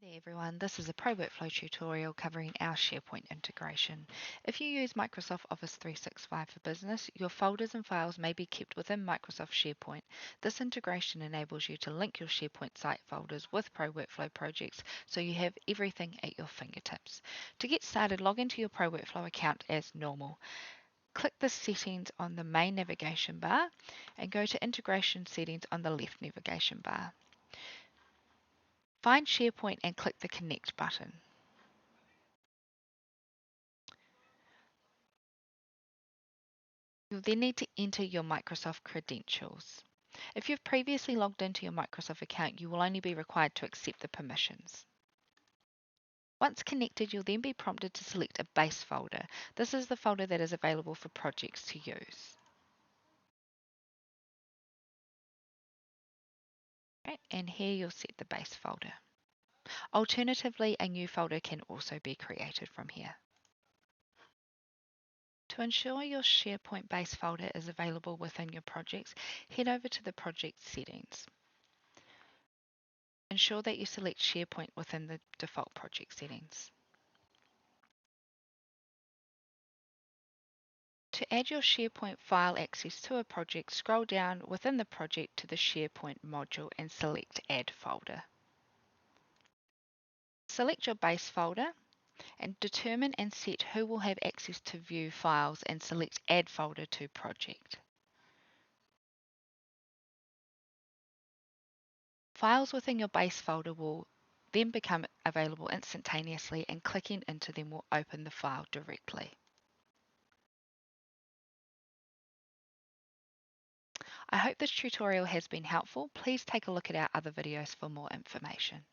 Hi there everyone, this is a ProWorkflow tutorial covering our SharePoint integration. If you use Microsoft Office 365 for Business, your folders and files may be kept within Microsoft SharePoint. This integration enables you to link your SharePoint site folders with ProWorkflow projects so you have everything at your fingertips. To get started, log into your ProWorkflow account as normal. Click the settings on the main navigation bar and go to integration settings on the left navigation bar. Find SharePoint and click the Connect button. You'll then need to enter your Microsoft credentials. If you've previously logged into your Microsoft account, you will only be required to accept the permissions. Once connected, you'll then be prompted to select a base folder. This is the folder that is available for projects to use. Right, and here you'll set the base folder. Alternatively, a new folder can also be created from here. To ensure your SharePoint base folder is available within your projects, head over to the project settings. Ensure that you select SharePoint within the default project settings. To add your SharePoint file access to a project, scroll down within the project to the SharePoint module and select Add Folder. Select your base folder and determine and set who will have access to view files and select Add Folder to Project. Files within your base folder will then become available instantaneously, and clicking into them will open the file directly. I hope this tutorial has been helpful. Please take a look at our other videos for more information.